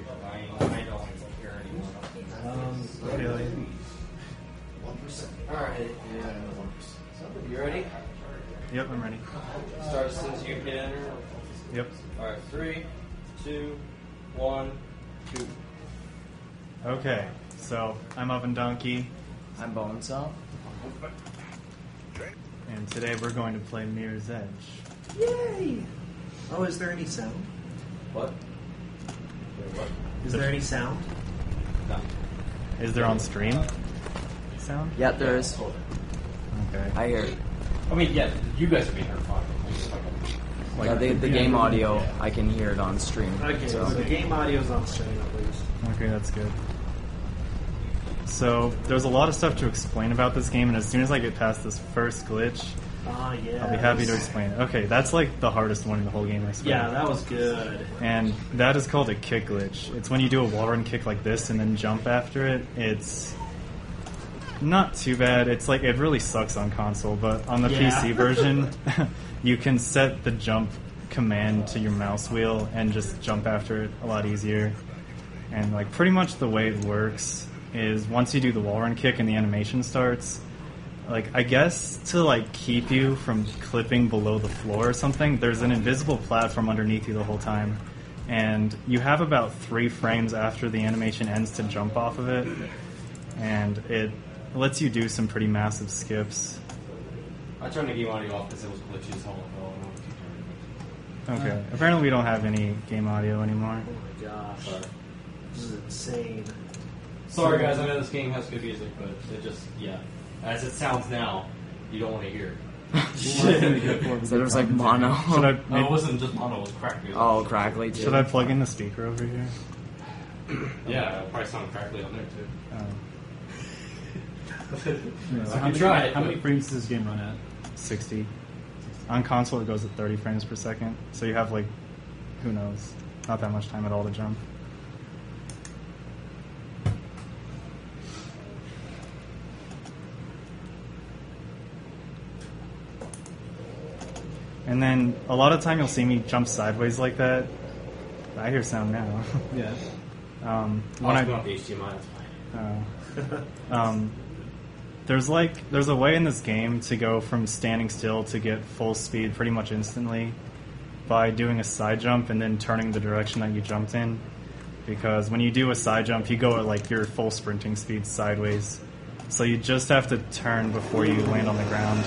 I don't care anymore. Really? 1%. Alright, and you ready? Yep, I'm ready. Start as soon as you hit enter. Yep. Alright, 3, 2, 1, 2. Okay, so I'm Oven Donkey, I'm Bonesaw. and today we're going to play Mirror's Edge. Yay! Oh, is there any sound? What? Wait, what? Is there any sound? No. Is there on stream sound? Yeah, there is. Okay. I hear it. I mean, yeah, you guys are being heard fine. Yeah, the game audio, I can hear it on stream. Okay, so. so the game audio's on stream at least. Okay, that's good. So, there's a lot of stuff to explain about this game, and as soon as I get past this first glitch, Ah, yeah. I'll be happy to explain it. Okay, that's like the hardest one in the whole game, I swear. Yeah, that was good. And that is called a kick glitch. It's when you do a wall run kick like this and then jump after it. It's not too bad. It's like, it really sucks on console, but on the Yeah. PC version, you can set the jump command to your mouse wheel and just jump after it a lot easier. And like pretty much the way it works is once you do the wall run kick and the animation starts, like I guess to like keep you from clipping below the floor or something, there's an invisible platform underneath you the whole time. And you have about 3 frames after the animation ends to jump off of it. And it lets you do some pretty massive skips. I turned the game audio off because it was glitchy as hell. Okay. Apparently we don't have any game audio anymore. Oh my gosh. Sorry. This is insane. Sorry guys, I know this game has good music, but it just, yeah. As it sounds now, you don't want to hear it. So there's like mono. Should I, No, it wasn't just mono, it was crack music. Oh, crackly too. should I plug in the speaker over here? Yeah, it'll probably sound crackly on there too. So I can try it. How many frames does this game run at? 60. On console it goes at 30 frames per second. So you have like, who knows, not that much time at all to jump. And then a lot of time you'll see me jump sideways like that. I hear sound now. Yeah. When I off the HDMI, that's fine. there's a way in this game to go from standing still to get full speed pretty much instantly by doing a side jump and then turning the direction that you jumped in. Because when you do a side jump, you go at like your full sprinting speed sideways. So you just have to turn before you land on the ground.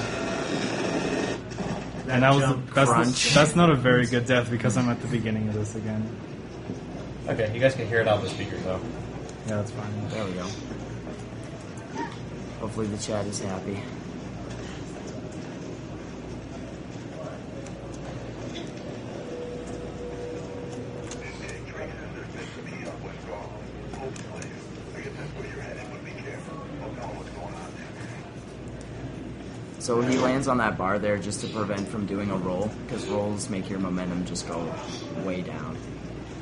And that's not a very good death because I'm at the beginning of this again. Okay, you guys can hear it on the speaker though. Yeah, that's fine. There we go. Hopefully the chat is happy. So he lands on that bar there just to prevent from doing a roll, because rolls make your momentum just go way down.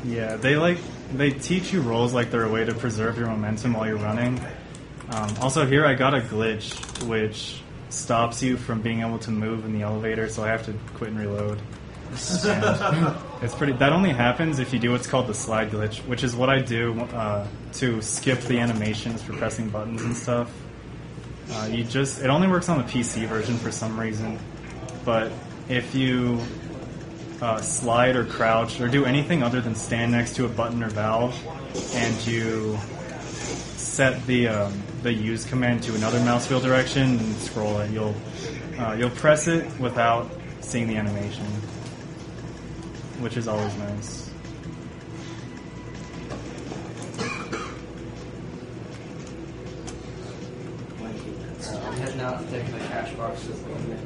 Yeah, they teach you rolls like they're a way to preserve your momentum while you're running. Also here I got a glitch which stops you from being able to move in the elevator, so I have to quit and reload. And it's pretty. That only happens if you do what's called the slide glitch, which is what I do to skip the animations for pressing buttons and stuff. It only works on the PC version for some reason, but if you slide or crouch or do anything other than stand next to a button or valve, and you set the use command to another mouse wheel direction and scroll it, you'll press it without seeing the animation, which is always nice. I'm heading out and taking the cash box that's going in.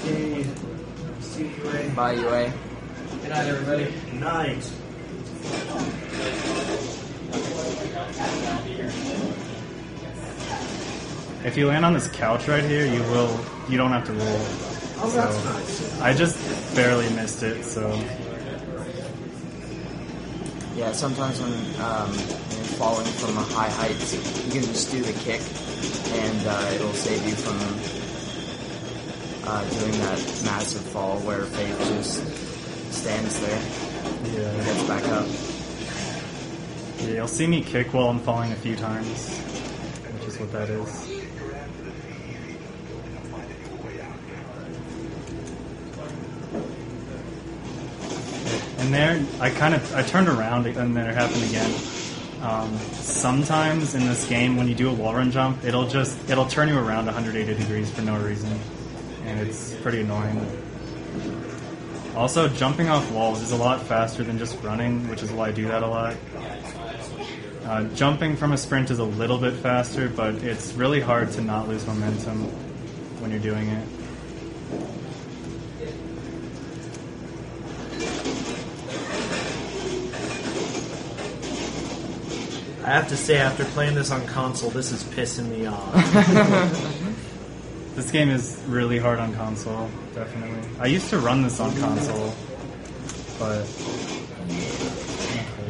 Yay. See you later. Bye, UA. Good night, everybody. Night. If you land on this couch right here, you don't have to roll. Oh, that's nice. I just barely missed it, so Yeah, sometimes when you're falling from a high height, you can just do the kick, and it'll save you from doing that massive fall where Faith just stands there and gets back up. Yeah, you'll see me kick while I'm falling a few times, which is what that is. And there, I turned around and then it happened again. Sometimes in this game, when you do a wall run jump, it'll turn you around 180 degrees for no reason, and it's pretty annoying. Also, jumping off walls is a lot faster than just running, which is why I do that a lot. Jumping from a sprint is a little bit faster, but it's really hard to not lose momentum when you're doing it. I have to say, after playing this on console, this is pissing me off. This game is really hard on console, definitely. I used to run this on console, but...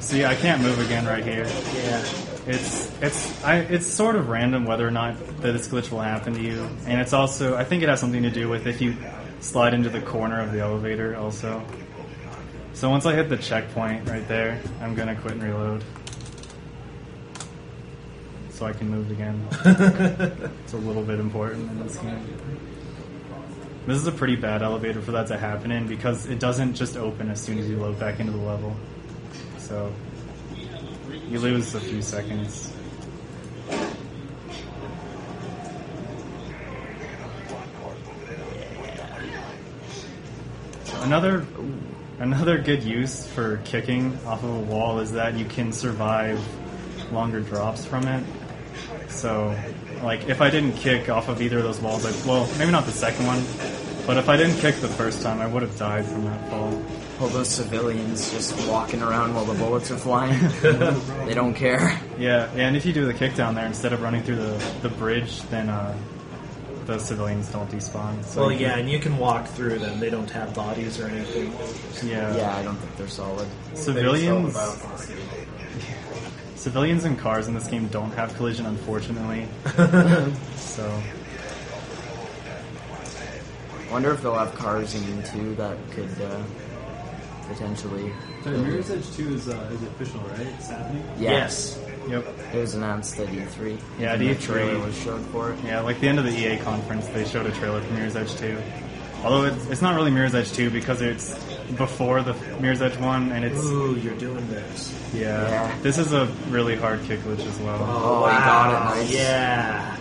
See, I can't move again right here. Yeah. It's sort of random whether or not that this glitch will happen to you, and it's also, I think it has something to do with if you slide into the corner of the elevator also. So once I hit the checkpoint right there, I'm gonna quit and reload. So I can move again. It's a little bit important in this game. This is a pretty bad elevator for that to happen in because it doesn't just open as soon as you load back into the level. So you lose a few seconds. Another good use for kicking off of a wall is that you can survive longer drops from it. So, like, if I didn't kick off of either of those walls, well, maybe not the second one, but if I didn't kick the first time, I would have died from that fall. All those civilians just walking around while the bullets are flying. They don't care. Yeah, and if you do the kick down there instead of running through the bridge, then the civilians don't despawn. So Well, yeah, and you can walk through them. They don't have bodies or anything. Yeah, I don't think they're solid. Civilians and cars in this game don't have collision, unfortunately. So, I wonder if they'll have cars in 2 that could potentially... So Mirror's Edge 2 is official, right? It's happening? Yes. yep. It was announced at E3. Yeah, at And the E3. trailer was showed for it. Yeah, like the end of the EA conference, they showed a trailer for Mirror's Edge 2. Although it's not really Mirror's Edge 2 because it's before the Mirror's Edge 1, and it's... Ooh, you're doing this. Yeah. This is a really hard kick glitch as well. Oh, you got it, nice. Yeah.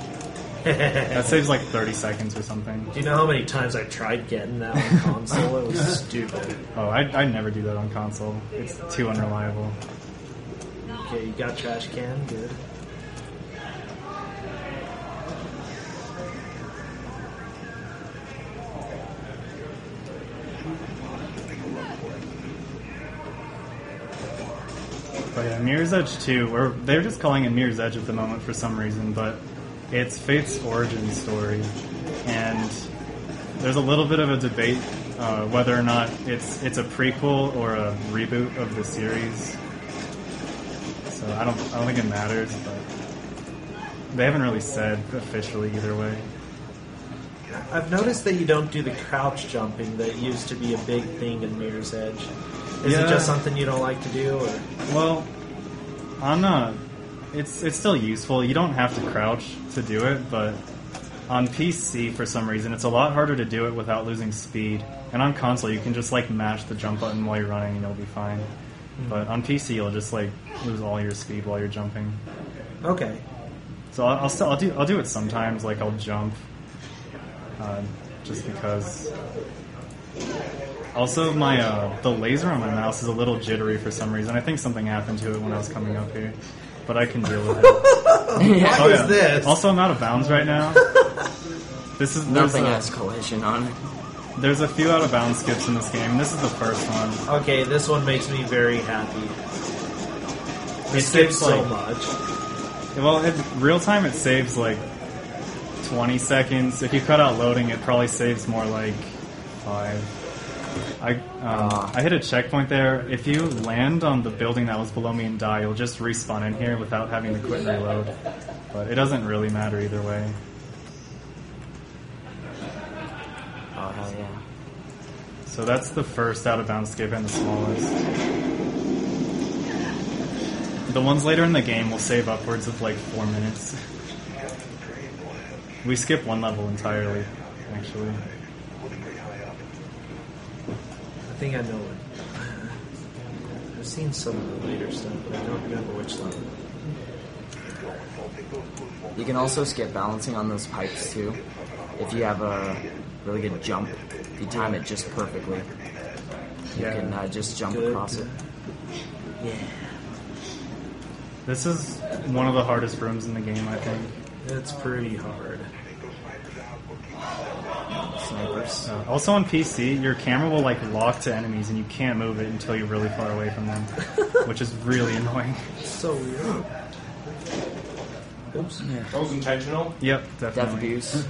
That saves like 30 seconds or something. Do you know how many times I tried getting that on console? It was stupid. Oh, I never do that on console. It's too unreliable. Okay, you got trash can? Good. But yeah, Mirror's Edge 2, or they're just calling it Mirror's Edge at the moment for some reason, but it's Fate's origin story, and there's a little bit of a debate whether or not it's a prequel or a reboot of the series. So I don't think it matters, but they haven't really said officially either way. I've noticed that you don't do the crouch jumping that used to be a big thing in Mirror's Edge. Is it just something you don't like to do? Or? Well, I'm not. It's still useful. You don't have to crouch to do it, but on PC, for some reason, it's a lot harder to do it without losing speed. And on console, you can just like mash the jump button while you're running, and you'll be fine. But on PC, you'll just like lose all your speed while you're jumping. Okay. So I'll do it sometimes. Like I'll jump, just because. Also, the laser on my mouse is a little jittery for some reason. I think something happened to it when I was coming up here, but I can deal with it. What is this? Also, I'm out of bounds right now. Nothing has collision on it. There's a few out of bounds skips in this game. This is the first one. Okay, this one makes me very happy. It saves, saves so like- much. Well, in real time, it saves like 20 seconds. If you cut out loading, it probably saves more like 5. I hit a checkpoint there. If you land on the building that was below me and die, you'll just respawn in here without having to quit and reload. But it doesn't really matter either way. Oh, hell yeah. So that's the first out of bounds skip and the smallest. The ones later in the game will save upwards of like 4 minutes. We skip one level entirely, actually. I think I know it. I've seen some of the later stuff, but I don't remember which level. You can also skip balancing on those pipes too. If you have a really good jump, if you time it just perfectly, you can just jump across it. Yeah. This is one of the hardest rooms in the game, I think. It's pretty hard. Snipers. Also on PC, your camera will like lock to enemies and you can't move it until you're really far away from them, which is really annoying. So weird. Oops. Yeah. That was intentional? Yep, Death definitely. abuse.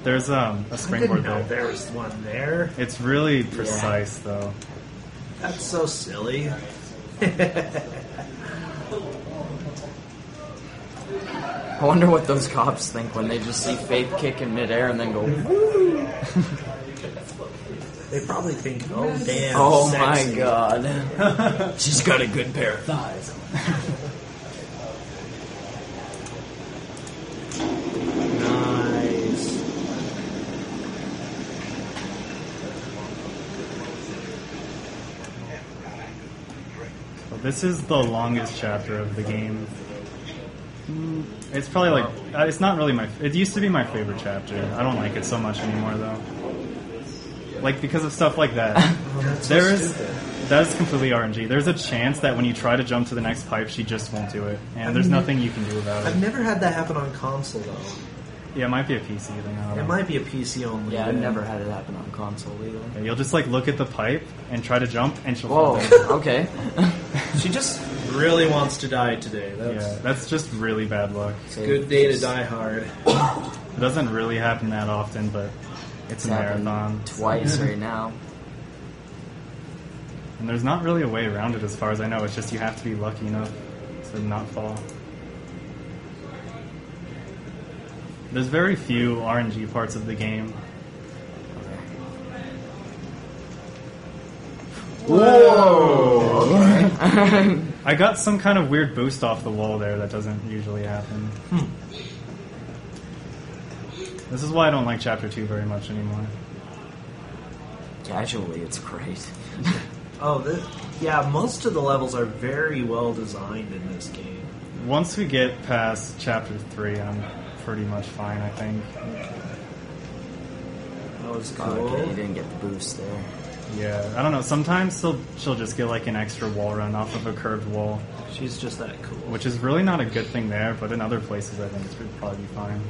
There's a I didn't springboard know there. there was one there. It's really precise though. That's so silly. I wonder what those cops think when they just see Faith kick in midair and then go, woo! They probably think, oh damn, Oh sexy. my god. She's got a good pair of thighs. Nice. Well, this is the longest chapter of the game. It's probably like it's not really my. It used to be my favorite chapter. I don't like it so much anymore though. Like because of stuff like that. That's so There's stupid. that's completely RNG. There's a chance that when you try to jump to the next pipe, she just won't do it, and there's nothing you can do about I've it. never had that happen on console though. Yeah, it might be a PC thing. I don't It know. might be a PC only. Yeah, I've never had it happen on console either. Yeah, you'll just like look at the pipe and try to jump, and she'll Whoa, fall down. okay. She just really wants to die today. That's Yeah, that's just really bad luck. a good day to die hard. It doesn't really happen that often, but it's a happened marathon. twice right now. And there's not really a way around it as far as I know. It's just you have to be lucky enough to not fall. There's very few RNG parts of the game. Whoa! I got some kind of weird boost off the wall there that doesn't usually happen. This is why I don't like Chapter 2 very much anymore. Casually, it's great. Yeah, most of the levels are very well designed in this game. Once we get past Chapter 3, I'm pretty much fine, I think. That was cool. Okay, you didn't get the boost there. Yeah, I don't know. Sometimes she'll just get like an extra wall run off of a curved wall, She's just that cool. which is really not a good thing there, but in other places I think it's would probably be fine.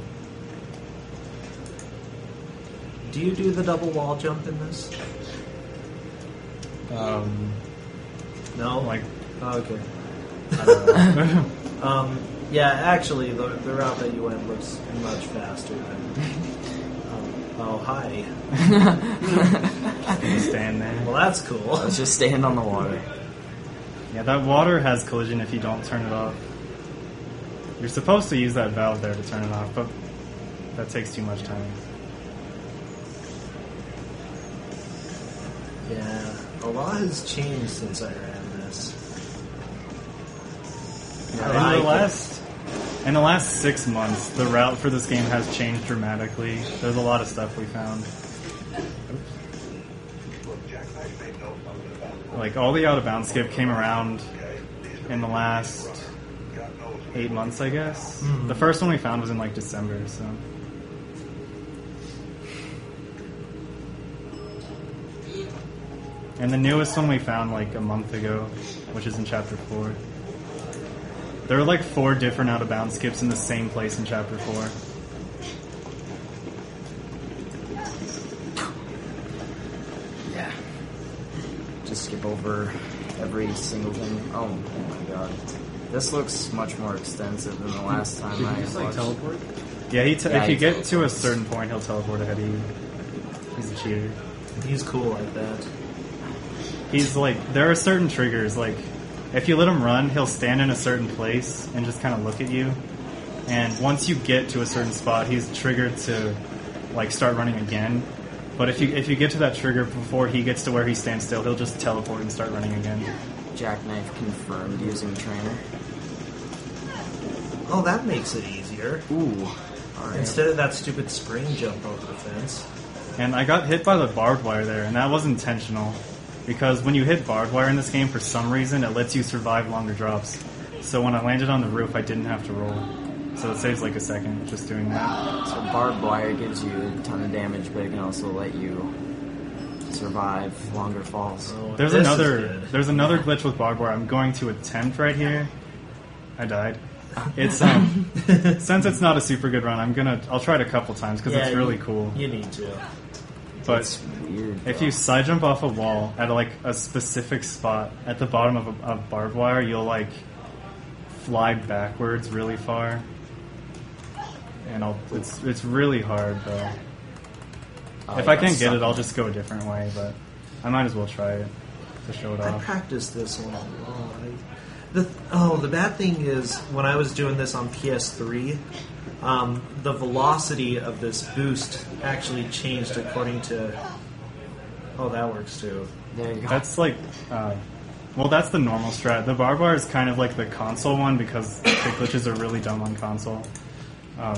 Do you do the double wall jump in this? No? Like, Oh, okay. I don't know. Yeah, actually, the route that you went looks much faster than... oh, hi. Stand there. Well, that's cool. Let's just stand on the water. Yeah, that water has collision if you don't turn it off. You're supposed to use that valve there to turn it off, but that takes too much time. Yeah, a lot has changed since I ran this. I like it. In the last 6 months, the route for this game has changed dramatically. There's a lot of stuff we found. Like, all the out-of-bounds skip came around in the last 8 months, I guess. Mhm. The first one we found was in, like, December, so... And the newest one we found, like, a month ago, which is in Chapter 4. There are, like, 4 different out-of-bounds skips in the same place in Chapter 4. Yeah. Just skip over every single thing. Oh my god. This looks much more extensive than the last time I watched. Yeah, Yeah, if you he get to a teleports. certain point, he'll teleport ahead of you. He's a cheater. He's cool like that. He's like, there are certain triggers, like, if you let him run, he'll stand in a certain place and just kind of look at you. And once you get to a certain spot, he's triggered to, like, start running again. But if you get to that trigger before he gets to where he stands still, he'll just teleport and start running again. Jackknife confirmed using trainer. Oh, that makes it easier. Ooh. Alright. Instead of that stupid spring jump over the fence. And I got hit by the barbed wire there, and that was intentional. Because when you hit barbed wire in this game, for some reason, it lets you survive longer drops. So when I landed on the roof, I didn't have to roll. So it saves like a second just doing that. So barbed wire gives you a ton of damage, but it can also let you survive longer falls. Oh, There's this is another good. there's another glitch with barbed wire I'm going to attempt right here. I died. It's since it's not a super good run, I'll try it a couple times because Yeah, it's really cool. You need to. But It's weird. if though. you side jump off a wall at like a specific spot at the bottom of a barbed wire, you'll like fly backwards really far, and it's really hard though. Oh, If yeah, I can't get it, suck. I'll just go a different way. But I might as well try it to show it I off. practiced this one a lot. The bad thing is when I was doing this on PS3, the velocity of this boost actually changed according to. Oh, that works too. There you go. That's like, well, that's the normal strat. The barbed wire is kind of like the console one because the glitches are really dumb on console.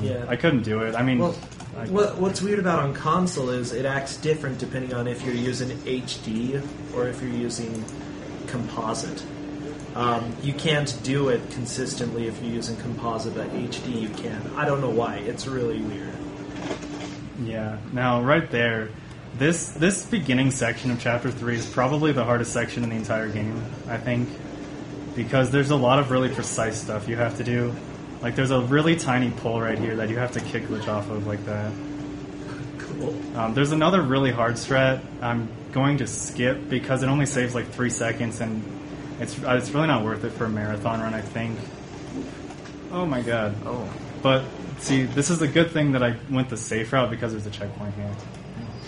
Yeah. I couldn't do it. I mean, Well, I- what's weird about on console is it acts different depending on if you're using HD or if you're using composite. You can't do it consistently if you're using composite, but HD you can. I don't know why. It's really weird. yeah. Now, right there, this beginning section of Chapter 3 is probably the hardest section in the entire game, I think, because there's a lot of really precise stuff you have to do. Like, there's a really tiny pole right here that you have to kick glitch off of like that. Cool. There's another really hard strat I'm going to skip because it only saves like 3 seconds, and it's really not worth it for a marathon run, I think. Oh my god. Oh. But, see, this is a good thing that I went the safe route because there's a checkpoint here.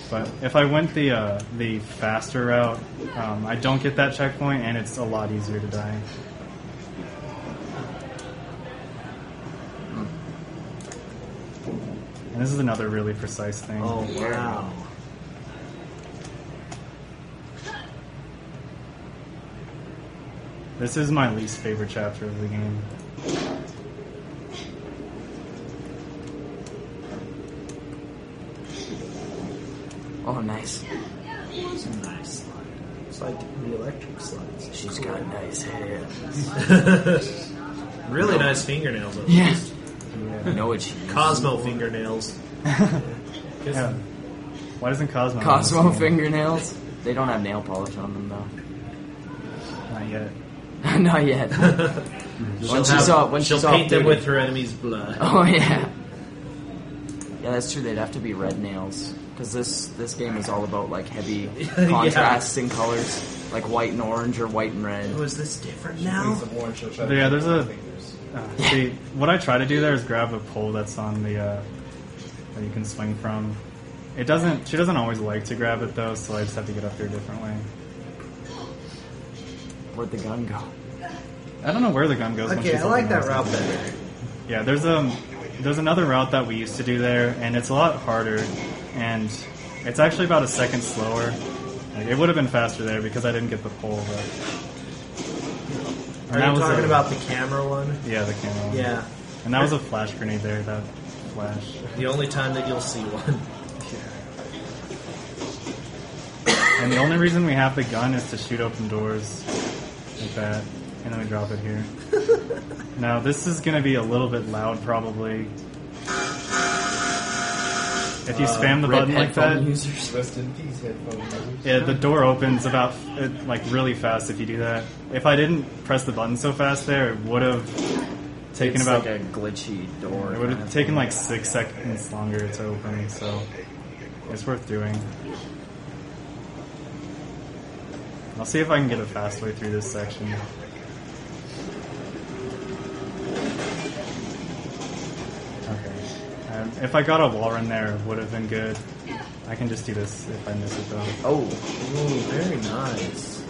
But if I went the faster route, I don't get that checkpoint, and it's a lot easier to die. And this is another really precise thing. Oh, wow. This is my least favorite chapter of the game. Oh, nice. It's a nice slide. It's like the electric slides. She's got nice hair. Really nice fingernails. At Yeah. least. You know what she uses Cosmo for? fingernails. Yeah. Why doesn't Cosmo? Cosmo fingernails? They don't have nail polish on them, though. Not yet. Not yet. When She'll she's off paint them duty. with her enemy's blood. Oh, yeah. Yeah, that's true. They'd have to be red nails. Because this game is all about, like, heavy contrasts in colors. Like white and orange or white and red. Oh, is this different now? Yeah, there's a. See, what I try to do there is grab a pole that's on the that you can swing from. It doesn't. She doesn't always like to grab it though, so I just have to get up there a different way. Where'd the gun go? I don't know where the gun goes. when Okay, she's I like looking that at route better. Yeah, there's another route that we used to do there, and it's a lot harder, and it's actually about a second slower. Like, it would have been faster there because I didn't get the pole. But Are you talking about the camera one? Yeah, the camera one. Yeah. And that was a flash grenade there. That flash. The only time that you'll see one. And the only reason we have the gun is to shoot open doors like that, and then we drop it here. Now, this is going to be a little bit loud, probably. If you spam the Red button like headphone that, users. Rest in peace, headphone users. yeah, the door opens about like really fast if you do that. If I didn't press the button so fast there, it would have taken It's about. like a glitchy door. It would kind have of taken thing. like 6 seconds longer to open, so it's worth doing. I'll see if I can get a fast way through this section. Okay. If I got a wall run there, it would have been good. I can just do this if I miss it though. Oh, Ooh, very nice.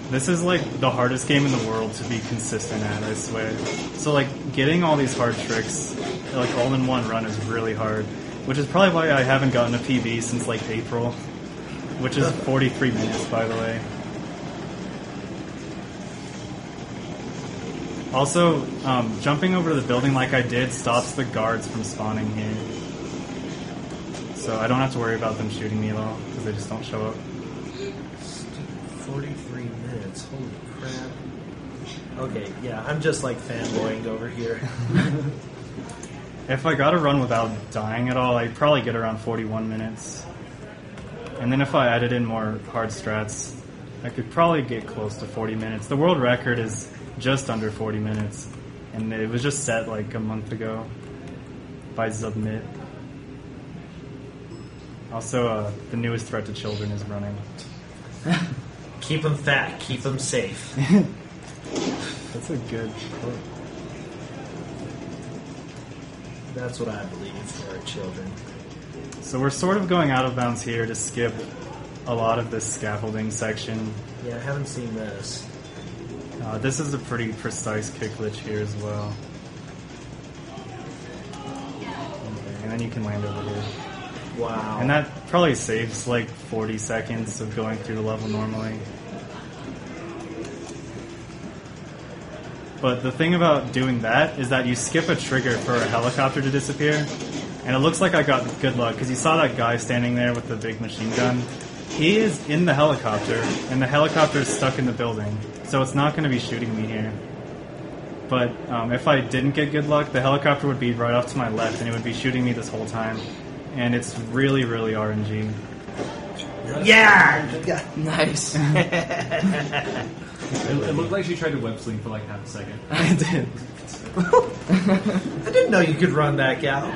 This is like the hardest game in the world to be consistent at, I swear. So like getting all these hard tricks like all in one run is really hard, which is probably why I haven't gotten a PB since like April, which is 43 minutes by the way. Also, jumping over to the building like I did stops the guards from spawning here. So I don't have to worry about them shooting me at all, because they just don't show up. 43 minutes. Holy crap. Okay, yeah, I'm just like fanboying over here. If I got to run without dying at all, I'd probably get around 41 minutes. And then if I added in more hard strats, I could probably get close to 40 minutes. The world record is just under 40 minutes, and it was just set like a month ago by Submit. Also, the newest threat to children is running. Keep them fat, keep them safe. That's a good quote. That's what I believe for our children. So we're sort of going out of bounds here to skip a lot of this scaffolding section. Yeah, I haven't seen this. This is a pretty precise kick glitch here as well. Okay, and then you can land over here. Wow. And that probably saves like 40 seconds of going through the level normally. But the thing about doing that is that you skip a trigger for a helicopter to disappear. And it looks like I got good luck, because you saw that guy standing there with the big machine gun. He is in the helicopter, and the helicopter is stuck in the building. So it's not going to be shooting me here. But if I didn't get good luck, the helicopter would be right off to my left, and it would be shooting me this whole time. And it's really, really RNG. Yeah! Nice. It looked like she tried to web sling for like half a second. I did. I didn't know you could run that, gal.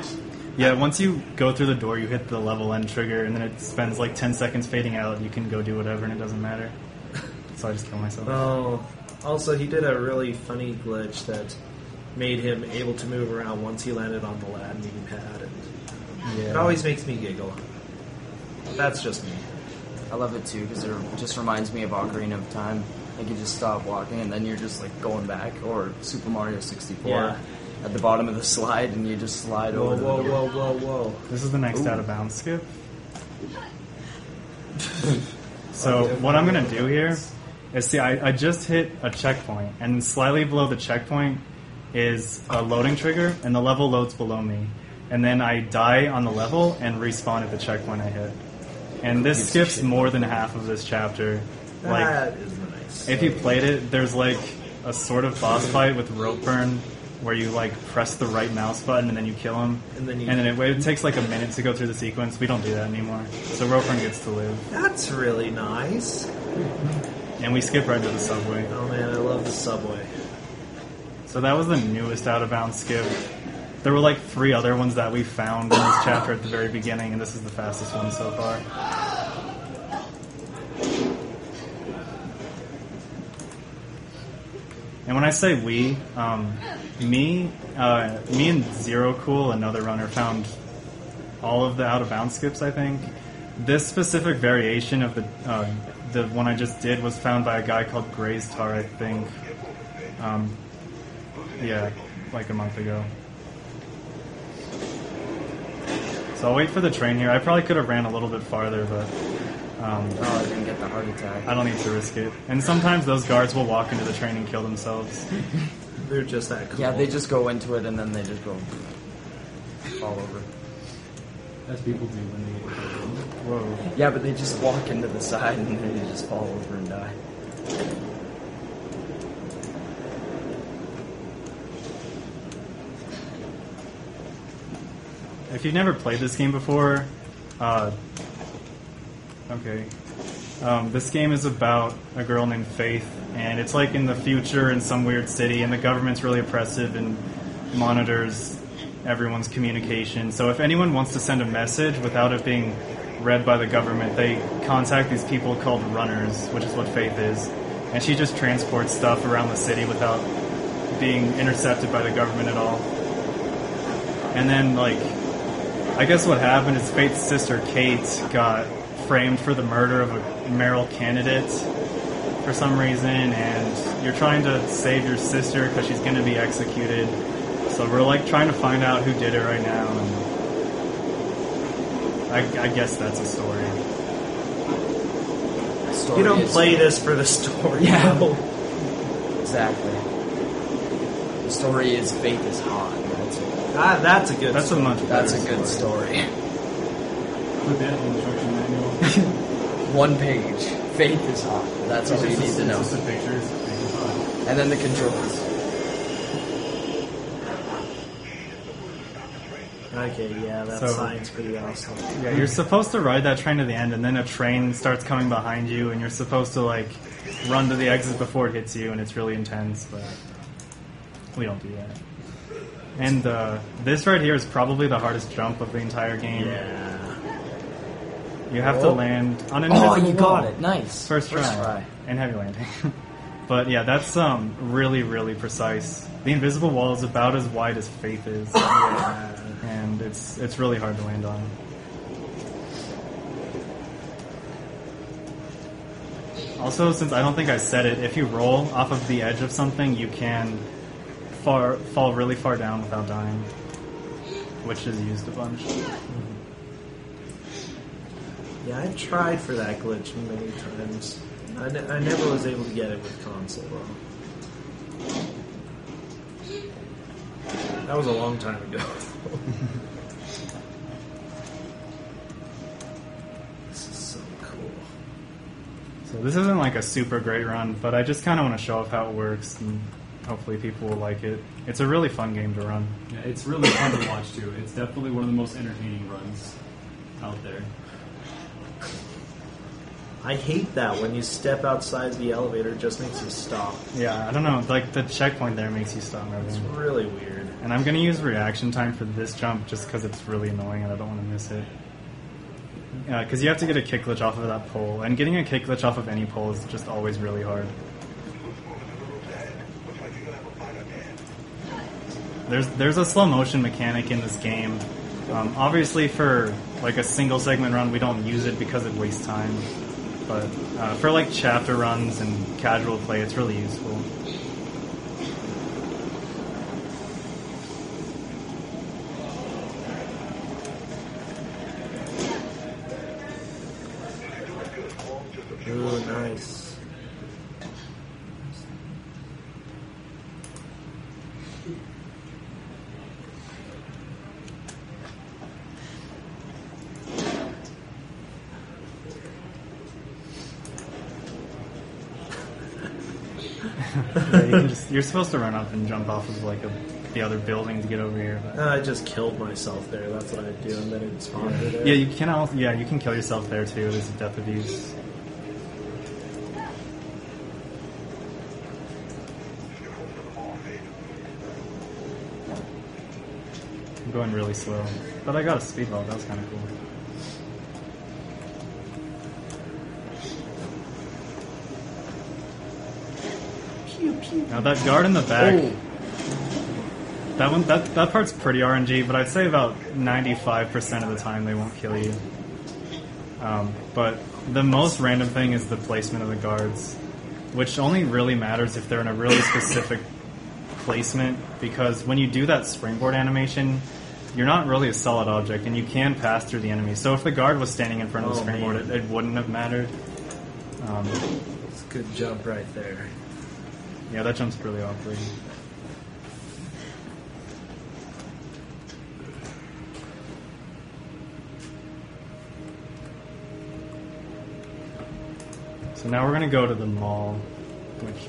Yeah, once you go through the door, you hit the level end trigger, and then it spends like 10 seconds fading out. You can go do whatever, and it doesn't matter. So I just kill myself. Oh, also, he did a really funny glitch that made him able to move around once he landed on the landing pad. And it always makes me giggle. That's just me. I love it too, because it just reminds me of Ocarina of Time. Like you just stop walking and then you're just like going back, or Super Mario 64 Yeah. at the bottom of the slide, and you just slide Whoa, over. whoa, the door. whoa, whoa, whoa. This is the next out of bounds skip. So what I'm going to do here is, see, I just hit a checkpoint, and slightly below the checkpoint is a loading trigger, and the level loads below me. And then I die on the level and respawn at the checkpoint I hit. And this skips more than half of this chapter. Like, That is nice. if you played it, there's like a sort of boss fight with rope burn where you like press the right mouse button and then you kill him. And then it takes like a minute to go through the sequence. We don't do that anymore. So rope burn gets to live. That's really nice. And we skip right to the subway. Oh man, I love the subway. So that was the newest out of bounds skip. There were like 3 other ones that we found in this chapter at the very beginning, and this is the fastest one so far. And when I say we, me and Zero Cool, another runner, found all of the out of bounds skips, I think. This specific variation of the one I just did was found by a guy called Gray's Tar, I think. Yeah, like a month ago. So I'll wait for the train here. I probably could have ran a little bit farther, but Oh, I didn't get the heart attack. I don't need to risk it. And sometimes those guards will walk into the train and kill themselves. They're just that cool. Yeah, they just go into it and then they just go fall over. As people do when they get killed. Whoa. Yeah, but they just walk into the side and then they just fall over and die. If you've never played this game before, this game is about a girl named Faith, and it's like in the future in some weird city, and the government's really oppressive and monitors everyone's communication. So if anyone wants to send a message without it being read by the government, they contact these people called runners, which is what Faith is, and she just transports stuff around the city without being intercepted by the government at all. And then, I guess what happened is Faith's sister Kate got framed for the murder of a mayoral candidate for some reason, and you're trying to save your sister because she's going to be executed. So we're trying to find out who did it right now, and I guess that's a story. Story You don't is- play this for the story. Yeah. No. Exactly. story is Faith is Hot. That's a good. That's a much better That's a good story. Put that in the instruction manual. 1 page. Faith is Hot. That's all you need to know. It's just the pictures. And then the controls. Okay, yeah, that So- sign's pretty awesome. Yeah, you're supposed to ride that train to the end, and then a train starts coming behind you, and you're supposed to like run to the exit before it hits you, and it's really intense. But we don't do that. And this right here is probably the hardest jump of the entire game. Yeah. You have to land on an Oh, invisible you got wall. it. Nice. First try. And heavy landing. But yeah, that's really, really precise. The invisible wall is about as wide as Faith is. Yeah. And it's really hard to land on. Also, since I don't think I said it, if you roll off of the edge of something, you can fall really far down without dying, which is used a bunch. Yeah, I tried for that glitch many times. I never was able to get it with console, though. That was a long time ago. This is so cool. So this isn't like a super great run, but I just kind of want to show off how it works, and hopefully people will like it. It's a really fun game to run. Yeah, it's really fun to watch too. It's definitely one of the most entertaining runs out there. I hate that when you step outside the elevator, it just makes you stop. Yeah, I don't know, like the checkpoint there makes you stop It's moving. really weird. And I'm going to use reaction time for this jump just because it's really annoying and I don't want to miss it. Because you have to get a kick glitch off of that pole, and getting a kick glitch off of any pole is just always really hard. There's a slow motion mechanic in this game. Obviously for like a single segment run we don't use it because it wastes time. But for like chapter runs and casual play, it's really useful. Ooh, nice. Yeah, you're supposed to run up and jump off of like the other building to get over here. But. I just killed myself there. That's what I do, and then it spawned me there. Yeah, you can. You can kill yourself there too. There's a death abuse. I'm going really slow, but I got a speed vault. That was kind of cool. Now that guard in the back, that part's pretty RNG, but I'd say about 95% of the time they won't kill you. But the most random thing is the placement of the guards, which only really matters if they're in a really specific placement, because when you do that springboard animation, you're not really a solid object, and you can pass through the enemy. So if the guard was standing in front of the springboard, it wouldn't have mattered. It's a good jump right there. Yeah, that jump's really awkward. So now we're going to go to the mall, which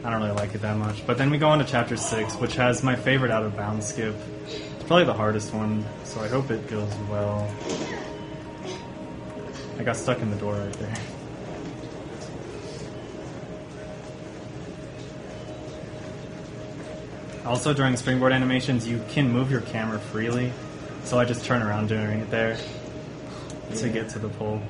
I don't really like it that much. But then we go on to Chapter 6, which has my favorite Out of Bounds skip. It's probably the hardest one, so I hope it goes well. I got stuck in the door right there. Also, during springboard animations, you can move your camera freely, so I just turn around doing it there to get to the pole.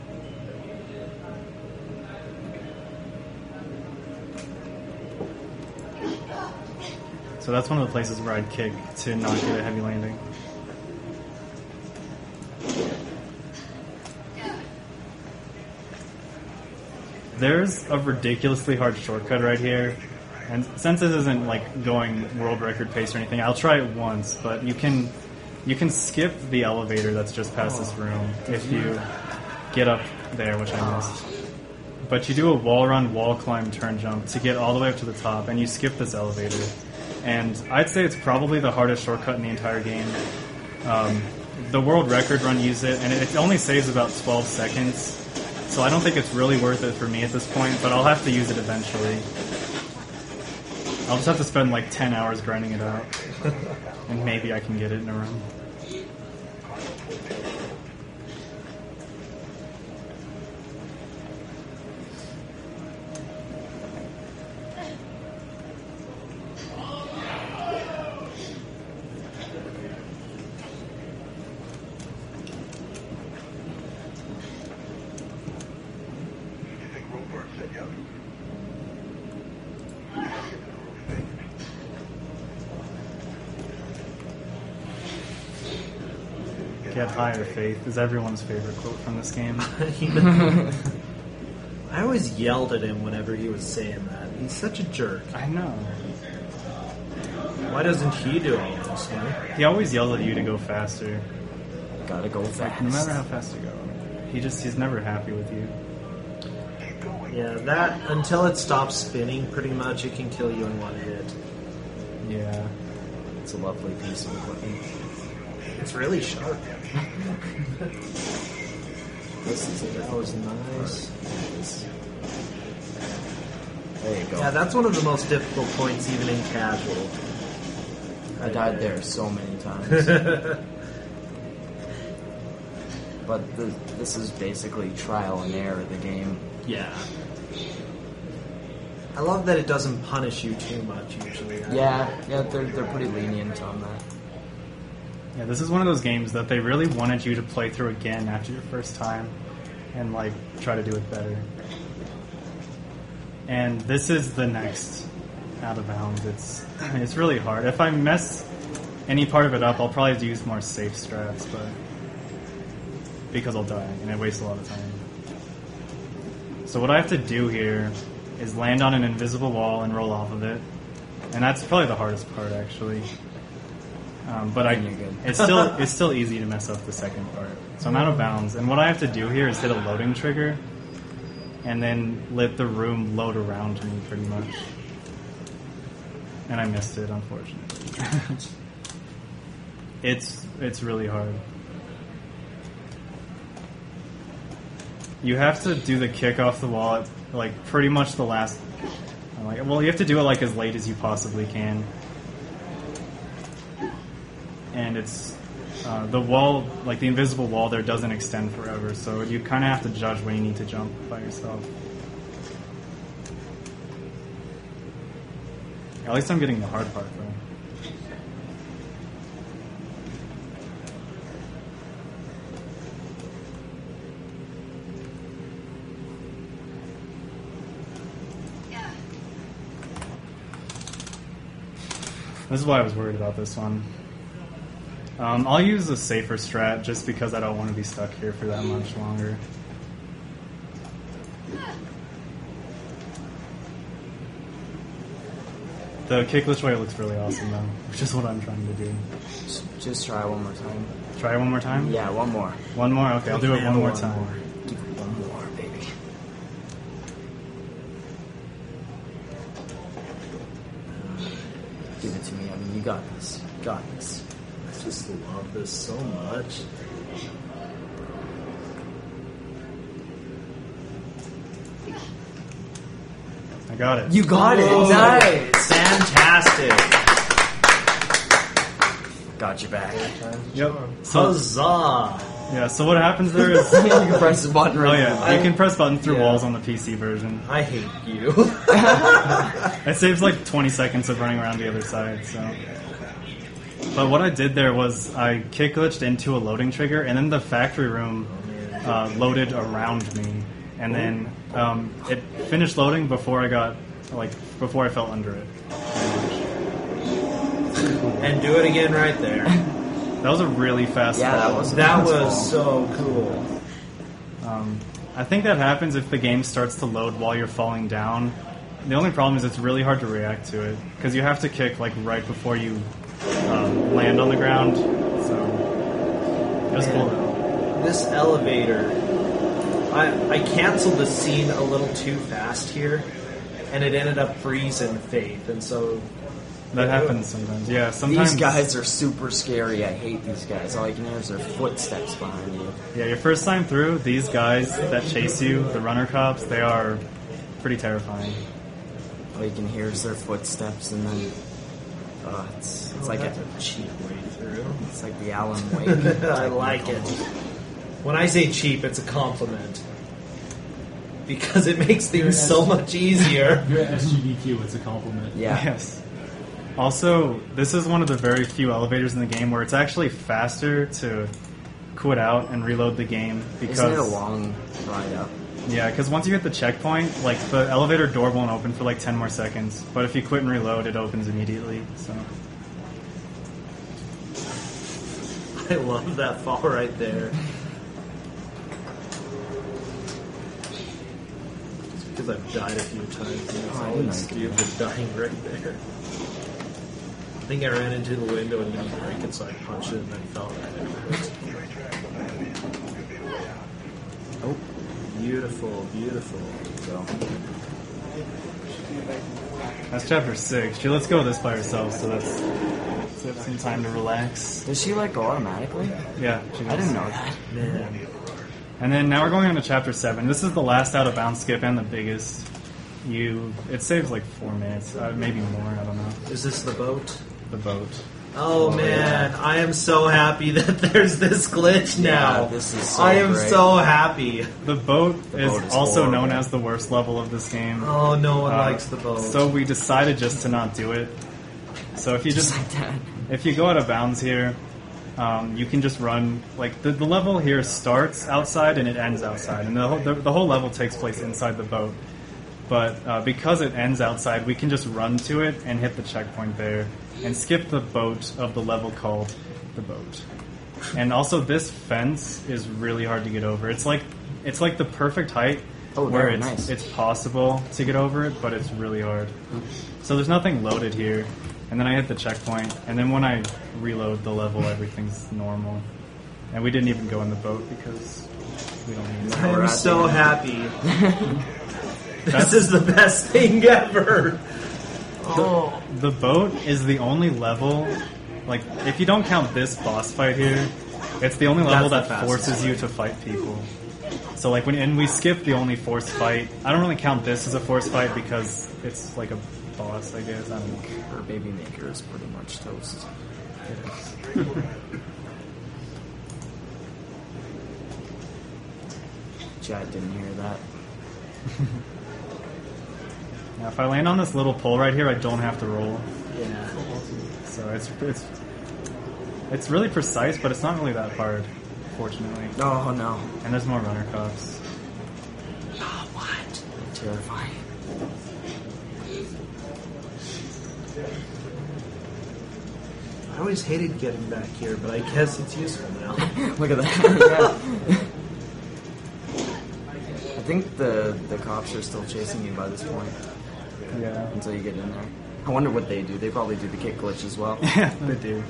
So that's one of the places where I'd kick to not get a heavy landing. There's a ridiculously hard shortcut right here. And since this isn't like going world record pace or anything, I'll try it once. But you can skip the elevator that's just past this room if you get up there, which I missed. But you do a wall run, wall climb, turn jump to get all the way up to the top, and you skip this elevator. and I'd say it's probably the hardest shortcut in the entire game. The world record run used it, and it only saves about 12 seconds, so I don't think it's really worth it for me at this point, but I'll have to use it eventually. I'll just have to spend like 10 hours grinding it out, and maybe I can get it in a run. Get higher, Faith is everyone's favorite quote from this game. I always yelled at him whenever he was saying that. He's such a jerk. I know. Why doesn't he do all this, man? He always yells at you to go faster. Gotta go fast. No matter how fast you go. He's never happy with you. Yeah, that, until it stops spinning, pretty much, it can kill you in one hit. Yeah. It's a lovely piece of equipment. It's really sharp. That was nice. There you go. Yeah, that's one of the most difficult points, even in casual. I died there so many times. But this is basically trial and error of the game. Yeah. I love that it doesn't punish you too much, usually. Yeah, they're pretty lenient on that. Yeah, this is one of those games that they really wanted you to play through again after your first time and, like, try to do it better. And this is the next out of bounds. It's really hard. If I mess any part of it up, I'll probably have to use more safe strats, but because I'll die, and it wastes a lot of time. So what I have to do here is land on an invisible wall and roll off of it. And that's probably the hardest part, actually. But You're good. it's still easy to mess up the second part. So I'm out of bounds, and what I have to do here is hit a loading trigger, and then let the room load around me, pretty much. And I missed it, unfortunately. It's really hard. You have to do the kick off the wall at, like, pretty much the last. Well, you have to do it like as late as you possibly can. And it's the wall, like the invisible wall there, doesn't extend forever, so you kind of have to judge when you need to jump by yourself. At least I'm getting the hard part, though. This is why I was worried about this one. I'll use a safer strat just because I don't want to be stuck here for that much longer. The kickless way looks really awesome, though, which is what I'm trying to do. Just try one more time. Try it one more time? Yeah, one more. One more? Okay, I'll do it one more time. Do one more, baby. Give it to me. I mean, you got this. You got this. I just love this so much. I got it. You got it. Nice. Fantastic. Got your back. Yep. So, Huzzah. yeah, so what happens there is... You can press the button Oh right yeah, you can press buttons through Yeah. walls on the PC version. I hate you. It saves like 20 seconds of running around the other side, so... But what I did there was I kick glitched into a loading trigger, and then the factory room loaded around me, and then it finished loading before I fell under it. And do it again right there. That was a really fast Yeah, fall. That was so cool. I think that happens if the game starts to load while you're falling down. The only problem is it's really hard to react to it, because you have to kick like right before you land on the ground. So it was cool. This elevator, I canceled the scene a little too fast here, and it ended up freezing Faith, and so That happens sometimes. Yeah, sometimes. These guys are super scary. I hate these guys. All you can hear is their footsteps behind you. Yeah, your first time through, these guys that chase you, the runner cops, they are pretty terrifying. All you can hear is their footsteps, and then it's like that's a cheap way through. It's like the Alan Wake. I like it. When I say cheap, it's a compliment. Because it makes things so much easier. You're at SGDQ, it's a compliment. Yeah. Yes. Also, this is one of the very few elevators in the game where it's actually faster to quit out and reload the game because Isn't it a long ride up? yeah, because once you hit the checkpoint, like the elevator door won't open for like 10 more seconds. But if you quit and reload, it opens immediately. So I love that fall right there. It's because I've died a few times and it's Oh, always nice. stupid dying right there. I think I ran into the window and didn't break it, so I punched it and then fell right into it. Oh, beautiful, beautiful. So that's chapter 6. She lets go of this by herself, so that's some time to relax. does she let go automatically? Yeah, she I does. didn't know that. Man. And then now we're going on to chapter 7. This is the last out of bounds skip and the biggest. It saves like 4 minutes, maybe more. I don't know. Is this the boat? The boat. Oh man, I am so happy that there's this glitch now. Yeah, this is so I am great. so happy. The boat is boat is also horrible. known as the worst level of this game. Oh, no one Uh, likes the boat. So we decided just to not do it. So if you Just just like that. if you go out of bounds here, you can just run like the level here starts outside and it ends outside, and the whole level takes place inside the boat. But because it ends outside, we can just run to it and hit the checkpoint there and skip the boat of the level called the boat. And also, this fence is really hard to get over. It's like the perfect height Oh, where very it's nice. it's possible to get over it, but it's really hard. So there's nothing loaded here. And then I hit the checkpoint, and then when I reload the level, everything's normal. And we didn't even go in the boat because we don't need it. We're I'm at so the- happy. This That's- is the best thing ever. The boat is the only level, like, if you don't count this boss fight here, it's the only level That's the that fastest forces you to fight people. So, like, and we skip the only forced fight. I don't really count this as a forced fight because it's like a boss, I guess. I don't know. Her baby maker is pretty much toast. Chad didn't hear that. Now, if I land on this little pole right here, I don't have to roll. Yeah. So it's really precise, but it's not really that hard, fortunately. Oh no. And there's more runner cops. Oh, what? Terrifying. I always hated getting back here, but I guess it's useful now. Look at that. Yeah. I think the cops are still chasing you by this point Yeah. until you get in there. I wonder what they do. They probably do the kick glitch as well. Yeah, they do.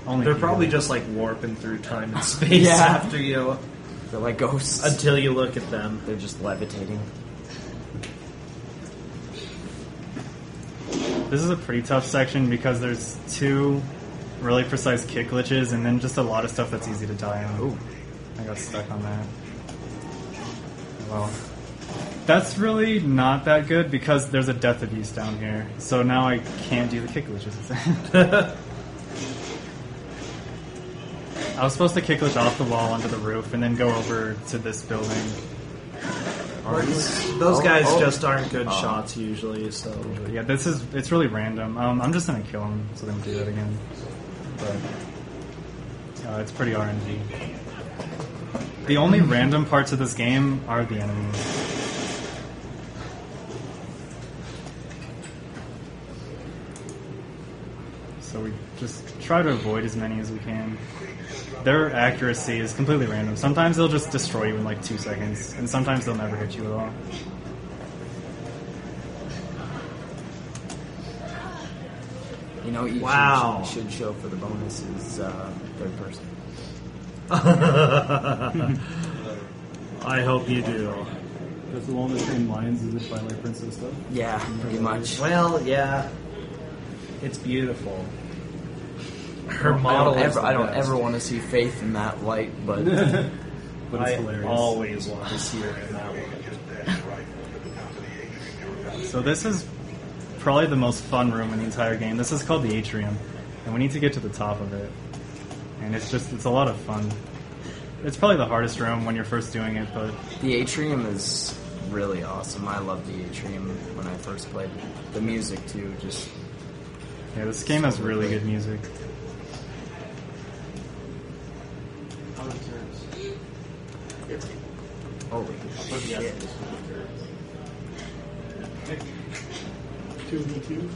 Only They're people. probably just like warping through time and space Yeah. after you They're like ghosts. until you look at them. They're just levitating. This is a pretty tough section because there's 2 really precise kick glitches and then just a lot of stuff that's easy to die on. Ooh. I got stuck on that. Well, that's really not that good because there's a death abuse down here. So now I can't do the kick glitches. I was supposed to kick glitch off the wall onto the roof and then go over to this building. Those guys oh. just aren't good shots usually, so. But yeah, it's really random. I'm just gonna kill him so they don't do that again. But it's pretty RNG. The only random parts of this game are the enemies. So we just try to avoid as many as we can. Their accuracy is completely random. Sometimes they'll just destroy you in like 2 seconds, and sometimes they'll never hit you at all. You know, you Wow. should show for the bonus is third person. I hope you do. That's along the same lines as the Twilight Princess stuff. Yeah, pretty much. Well, yeah. It's beautiful. Her model. I don't ever want to see Faith in that light, but But it's I hilarious. always want to see her in that one. So this is probably the most fun room in the entire game. This is called the Atrium, and we need to get to the top of it. And it's a lot of fun. It's probably the hardest room when you're first doing it, but the Atrium is really awesome. I loved the Atrium when I first played it. The music too, just yeah, this game has really good music. How many turns? holy shit. 2v2.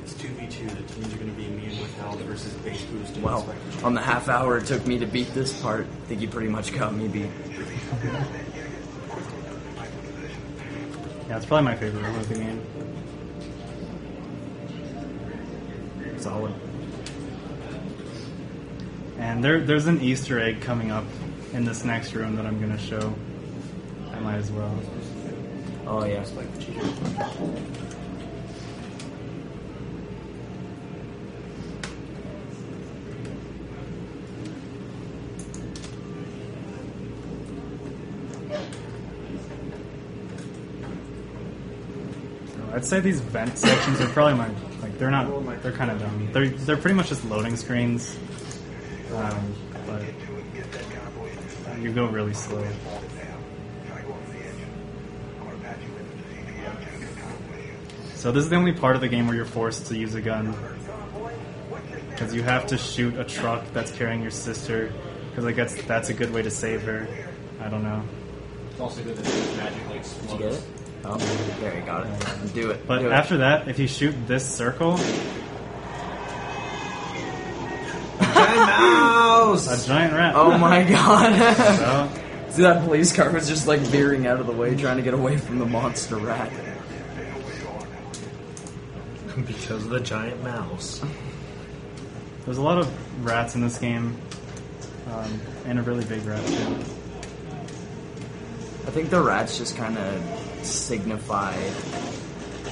It's 2v2. The teams are going to be immune with health versus base boost. And Well, on the half hour it took me to beat this part, I think you pretty much got me beat. Yeah, it's probably my favorite room of the game. Solid. And there's an Easter egg coming up in this next room that I'm going to show. I might as well. Oh yeah. I'd say these vent sections are probably they're kind of dumb. They're pretty much just loading screens, but you go really slow. So this is the only part of the game where you're forced to use a gun, because you have to shoot a truck that's carrying your sister, because I guess that's a good way to save her. I don't know. It's also good that it magically Did explodes. you get it? Oh, there you got it. Do it. But do it. after that, if you shoot this circle, Mouse! a giant rat. Oh my god. So, See, that police car was just like veering out of the way, trying to get away from the monster rat. Because of the giant mouse. there's a lot of rats in this game, and a really big rat too. I think the rats just kind of signify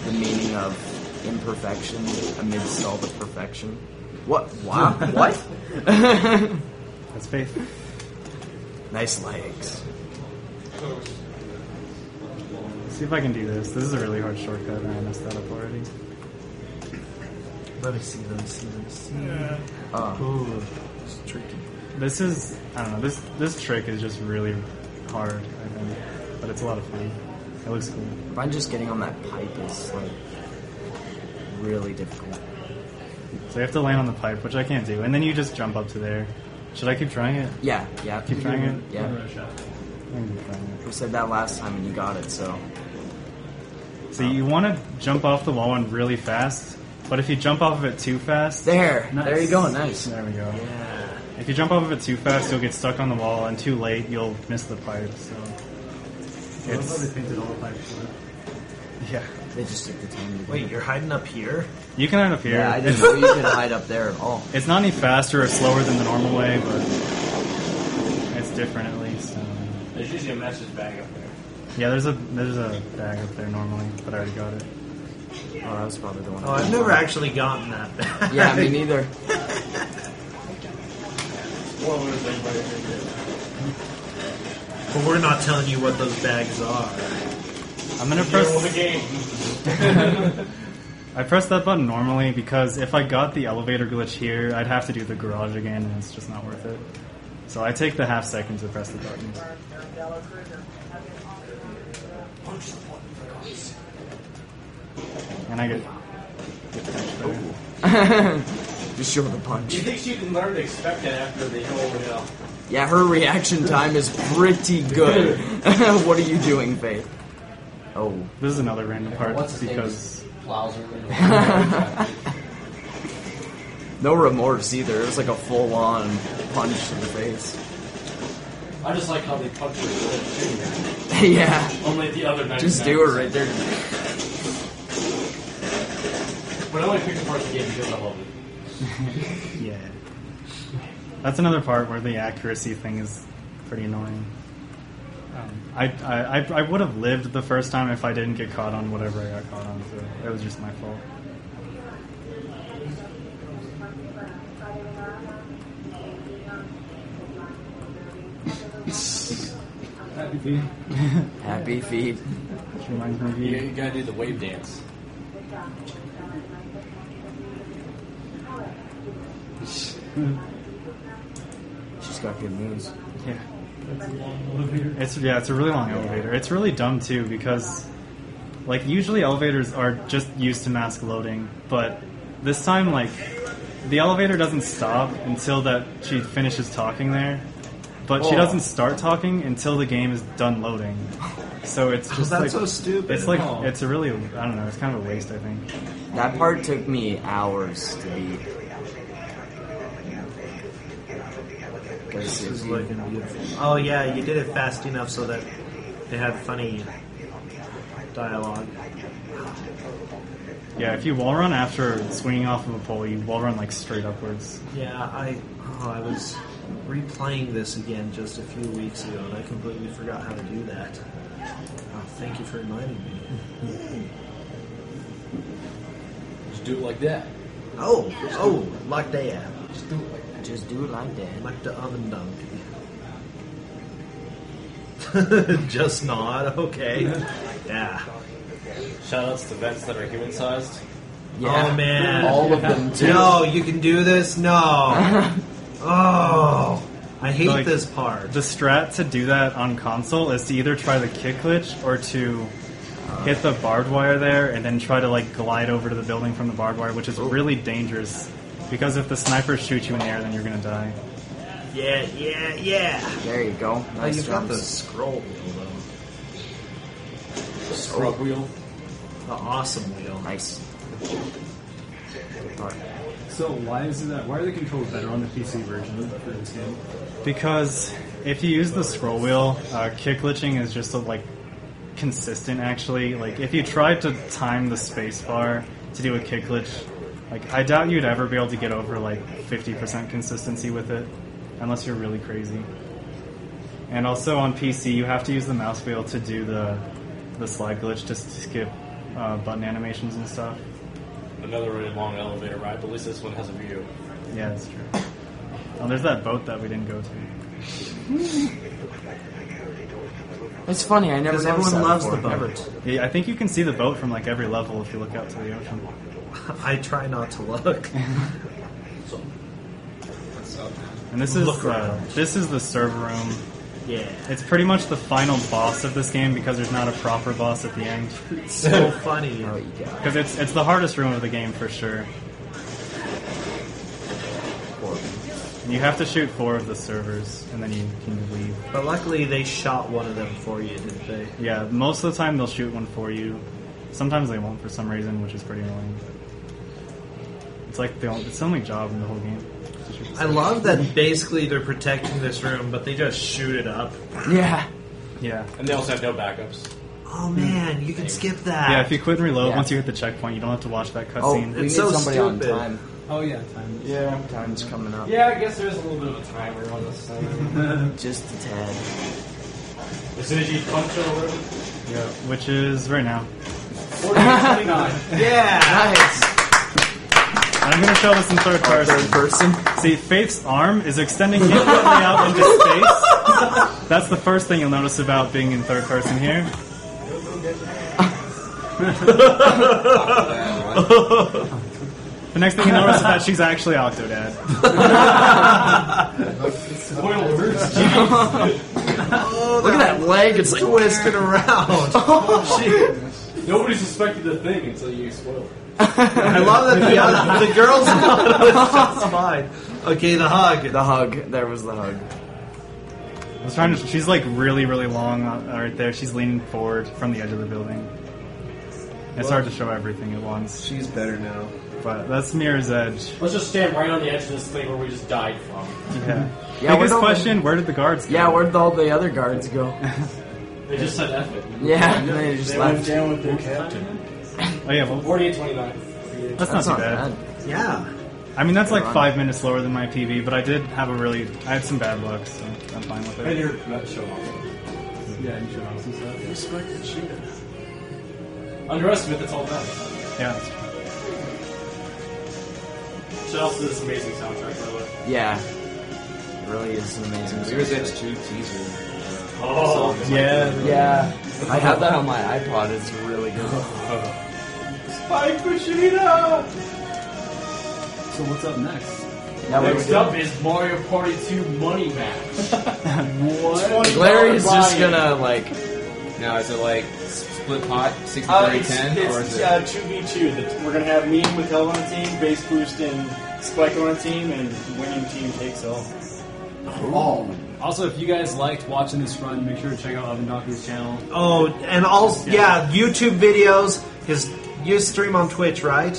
the meaning of imperfection amidst all the perfection. What? Wow. What? That's Faith. Nice legs. Let's see if I can do this. This is a really hard shortcut, and I messed that up already. Let me see. Oh, Ooh, it's tricky. This is, I don't know, this trick is just really hard, I think. But it's a lot of fun. It looks cool. mine just getting on that pipe is like really difficult. So you have to land on the pipe, which I can't do. And then you just jump up to there. Should I keep trying it? Yeah. Keep trying it? Yeah. I can keep trying it. We said that last time and you got it, so. So you want to jump off the wall one really fast, but if you jump off of it too fast... There! Nice. There you go, nice. There we go. Yeah. If you jump off of it too fast, you'll get stuck on the wall, and too late, you'll miss the pipe, so... I love how they painted all the pipes. Yeah. They just took the time to do Wait, it. you're hiding up here? You can hide up here. Yeah, I didn't know you could hide up there at all. It's not any faster or slower than the normal way, but it's different at least. There's usually a message bag up there. Yeah, there's a bag up there normally, but I already got it. Oh, that was probably the one. Oh, I've never actually gotten that bad. Yeah, me neither. But we're not telling you what those bags are. I'm gonna Hero of the press. game. I pressed that button normally because if I got the elevator glitch here, I'd have to do the garage again, and it's just not worth it. So I take the half second to press the button. And I get punched there. Just show the punch. You think she can learn to expect it after the hill over hill? Yeah, her reaction time is pretty good. What are you doing, Faith? Oh. This is another random part What's his name? because Plows her. No remorse either. It was like a full-on punch to the face. I just like how they punch her too. Yeah. Only the other 99%. Just do it right there. But I only picked apart the game because I love it. yeah, that's another part where the accuracy thing is pretty annoying. I would have lived the first time if I didn't get caught on whatever I got caught on, so it was just my fault. Happy feet. Happy feet. Which reminds me of You, you. you gotta do the wave dance. She's got good moves. Yeah. That's a long elevator. It's a really long elevator. It's really dumb too because, like, usually elevators are just used to mask loading, but this time, like, the elevator doesn't stop until that she finishes talking there, but she Oh. doesn't start talking until the game is done loading. So it's just That's like so stupid. It's like Oh. it's a really I don't know. It's kind of a waste, I think. That part took me hours to beat. Because This if is you, looking beautiful. Oh yeah, you did it fast enough so that they had funny dialogue. Yeah, if you wall run after swinging off of a pole, you wall run like straight upwards. Yeah, I was replaying this again just a few weeks ago, and I completely forgot how to do that. Oh, thank you for reminding me. Just do it like that. Oh, like that, just do it like that. like the oven donkey. Just nod. Okay. Yeah. Shoutouts to vents that are human sized. Yeah. Oh man. All of them too. No, you can do this. No. Oh, I hate Like, this part. The strat to do that on console is to either try the kick glitch or to hit the barbed wire there and then try to like glide over to the building from the barbed wire, which is really dangerous because if the snipers shoot you in the air, then you're gonna die. Yeah. There you go. Oh, Nice you've got the jumps. scroll wheel though. Scrub wheel. The awesome wheel. Nice. So why are the controls better on the PC version for this game? Because if you use the scroll wheel, kick glitching is just like consistent. Actually, like if you tried to time the space bar to do a kick glitch, like I doubt you'd ever be able to get over like 50% consistency with it, unless you're really crazy. And also on PC, you have to use the mouse wheel to do the slide glitch, just to skip button animations and stuff. Another really long elevator ride, but at least this one has a view. Yeah, that's true. Oh, there's that boat that we didn't go to. It's funny. I never. Because noticed everyone that loves before. the Never. boat. Yeah, I think you can see the boat from like every level if you look out to the ocean. I try not to look. And this is Look around. the server room. Yeah. It's pretty much the final boss of this game because there's not a proper boss at the end. It's so funny. Oh, you got it. Because it's the hardest room of the game for sure. And you have to shoot 4 of the servers and then you can leave. But luckily they shot one of them for you, didn't they? Yeah, most of the time they'll shoot one for you. Sometimes they won't for some reason, which is pretty annoying. It's like it's the only job in the whole game. to shoot the I love that basically they're protecting this room, but they just shoot it up. Yeah. Yeah. And they also have no backups. Oh man, you can skip that. Yeah, if you quit and reload, Yeah. once you hit the checkpoint, you don't have to watch that Oh, cutscene. we need It's so somebody stupid. on time. Oh yeah, time. Yeah, time's coming up. Yeah, I guess there's a little bit of a timer on this thing. Just a tad. As soon as you punch it over, Yeah, which is right now. 48:29. Yeah. Nice. And I'm going to show this in third person. Third person. See, Faith's arm is extending infinitely out into space. That's the first thing you'll notice about being in third person here. The next thing you notice is that she's actually Octodad. Spoilers. Oh, Look at that leg. It's like twisted around. Nobody suspected a thing until you spoil it. I love that the girls just fine. Okay, the hug. the hug. There was the hug. I was trying to. She's like really, really long right there. She's leaning forward from the edge of the building. It's hard to show everything at once, She's better now. but that's Mirror's Edge. Let's just stand right on the edge of this thing where we just died from. Yeah. Yeah, Biggest where'd question: where did the guards go? Yeah, where'd all the other guards go? They just said F it. Yeah, they just left. down with their captain. Oh yeah, well, 48:29. that's not too bad. Yeah. I mean, that's like Run. 5 minutes slower than my PB, but I had some bad luck, so I'm fine with And it. you're not showing off. Yeah, and shut off some stuff. Respect the cheetah. Underestimate that's all done. Yeah, that's true. Shout out to this amazing soundtrack, by the way. Yeah. It really is an amazing Mirror's soundtrack. Edge 2 teaser. Oh, Yeah. Yeah. I have that on my iPod. It's really good. Spike Kushida! So what's up next? Now Next up is Mario Party 2 Money Match. What? Larry's just gonna, like... Now, is it like split pot, 60 30 10? Or is it? 2v2. We're going to have me with Hell on a team, Base Boost and Spike on a team, and winning team takes all. Oh. Also, if you guys liked watching this run, make sure to check out Oven Donkey's channel. Oh, and also, yeah, YouTube videos. You stream on Twitch, right?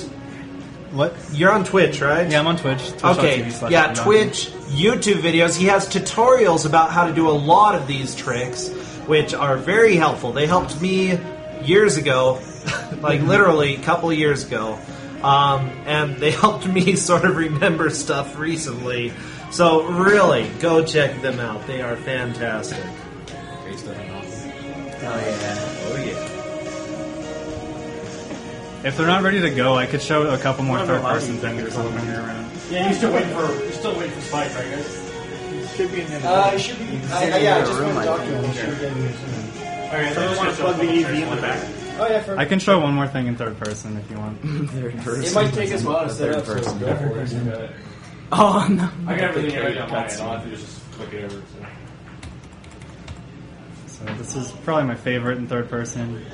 What? You're on Twitch, right? Yeah, I'm on Twitch. Okay, Twitch.tv/Oven yeah, Donkey. Twitch, YouTube videos. He has tutorials about how to do a lot of these tricks, which are very helpful. They helped me years ago, like literally a couple of years ago, and they helped me sort of remember stuff recently. So really, go check them out. They are fantastic. Based on an awesome. Oh, yeah. Oh, yeah. If they're not ready to go, I could show a couple more Whatever third-person allows you things to while we're around. Yeah, you're still waiting for Spike, right, guys? Should be in the It should be. Yeah, I just room, want to I talk to him. think. He should be getting here soon. Alright, So you want to plug the EV in the back? Oh, yeah, for I can show one more thing in third person if you want. Third person. It might take us a while to set Third up, so person. go for it. Oh, no. I got everything right on my end. All I have to do is just click it over. So this is probably my favorite in third person.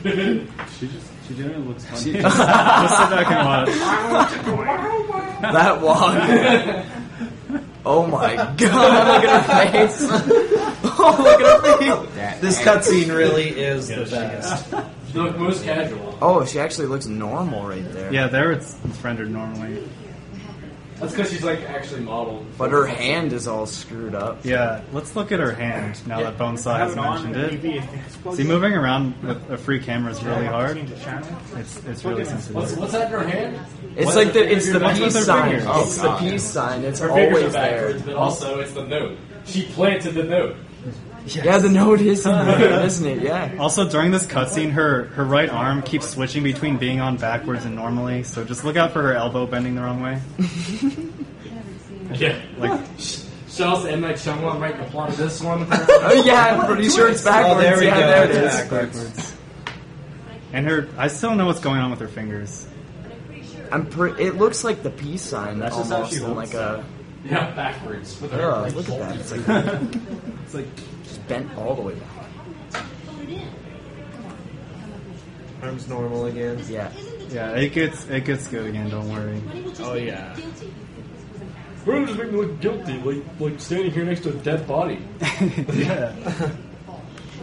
She generally looks funny. Just sit back and watch. That walk. Oh my god, look at her face. Oh, look at her face. This cutscene really is the best. You look most casual. Oh, she actually looks normal right there. Yeah, there it's rendered normally. That's because she's like actually modeled. But her hand is all screwed up. Yeah, let's look at her hand now that Bonesaw has mentioned it. it. See, moving around with a free camera is really hard. It's really sensitive. What's that in her hand? It's like the What's with peace her sign. fingers? It's the peace sign. It's Her fingers are always there. backwards, but also it's the note. She planted the note. Yeah, the note is in there, isn't it? Yeah. Also, during this cutscene, her right arm keeps switching between being on backwards and normally, so just look out for her elbow bending the wrong way. Yeah. Like, Shout out to M. Night Shyamalan writing the plot of this one. Oh yeah, I'm pretty sure it's backwards. Oh, there we yeah, go. there it It's is. backwards. And her, I still don't know what's going on with her fingers. It looks like the peace sign. That's just how almost she in holds like a. Yeah, backwards. With Oh, her. look at that. It's like It's like just bent all the way back. Arms normal again. Yeah. Yeah, it gets good again. Don't worry. Oh yeah. Bro, just make me look guilty, like standing here next to a dead body Yeah.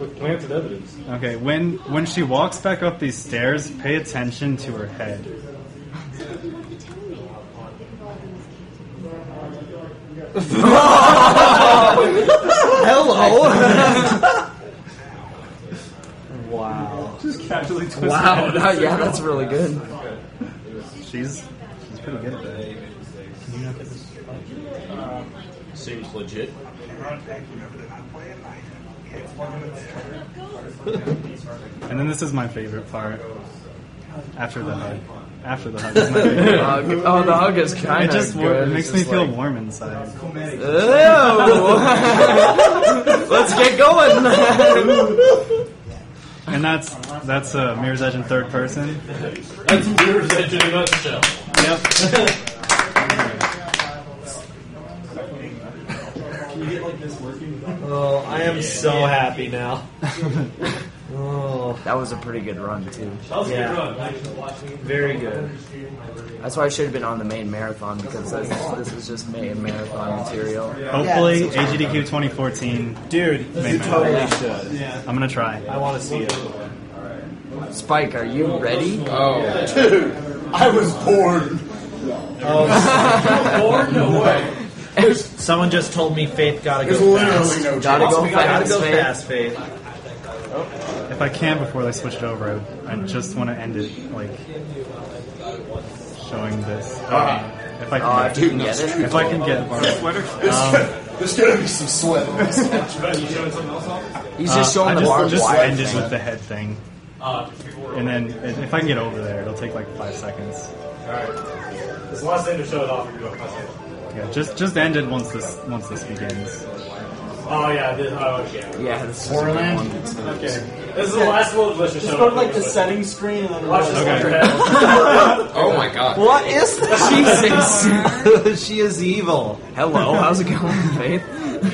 with planted evidence. Okay, when she walks back up these stairs, pay attention to her head. Hello. Wow. just casually twisted. Wow. Yeah, that's really good. She's pretty good at that. Seems legit. And then this is my favorite part. After the hug. After the hug is my favorite part. Oh, the hug is kind It of just good. it makes It's me just feel like, warm inside. Ew. Let's get going. And that's Mirror's Edge in third person. That's Mirror's Edge in a nutshell. Yep. Oh, I am so happy now. Oh, That was a pretty good run too. That was a Yeah. good run. Actually, watching. very good. That's why I should have been on the main marathon because this is just main marathon material. Hopefully, AGDQ 2014. Dude, Main you man. totally should. I'm gonna try. I want to see it. Spike, are you ready? oh, I was born. Or no way. Someone just told me Faith gotta There's go literally fast. no Gotta chance. go We gotta fast, go Faith. fast, Faith. If I can before they switch it over, I just want to end it like showing this. If I Oh, if can, you can get it. if I can get There's gonna be some sweat. You showing something else off? He's just showing the barbed just wire ended thing. with the head thing. Before And then if I can get over there, it'll take like 5 seconds. Alright. This is the last thing to show it off. Yeah, just end it once this begins. Oh, yeah. Okay. Yeah, this is Borderland? one. Okay. This is the last one. Let's just Go to like the settings screen and then Watch this Okay. on your head. Oh my god. What is this? Jesus. She is evil. Hello, how's it going, Faith?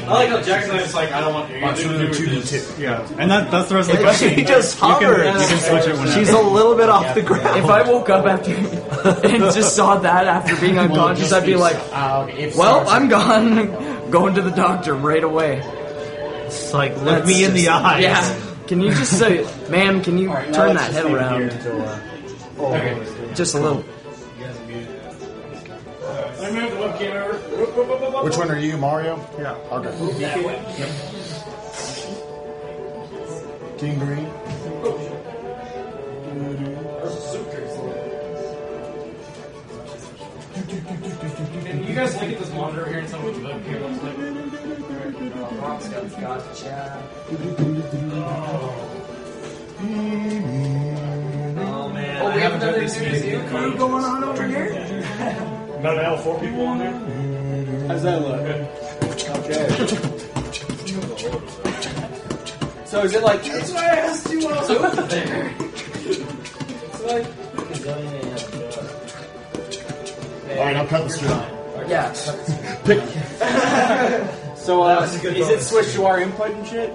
I like how Jackson is like, I don't want anything to do with this. Yeah, and that's the rest of the She question. just You hovered. can switch it whenever. She's a little bit off the ground. If I woke up after and just saw that after being unconscious, I'd be like, well, I'm gone. Going to the doctor right away. It's like, look me in the eyes. Yeah. Can you just say, ma'am, can you turn that head around? Just a little. Let me move the webcam over. Which one are you, Mario? Yeah. Okay. King Green. And you guys look at this monitor here and tell me what the webcam looks like. Oh man, Oh, I we haven't done haven't this done music. this going on over here? Not an L4 people on there? How's that look? Okay. So is it like? That's why I asked you what over there. It's like. All right, I'll cut the stream. Yeah. So is it switched to our input and shit?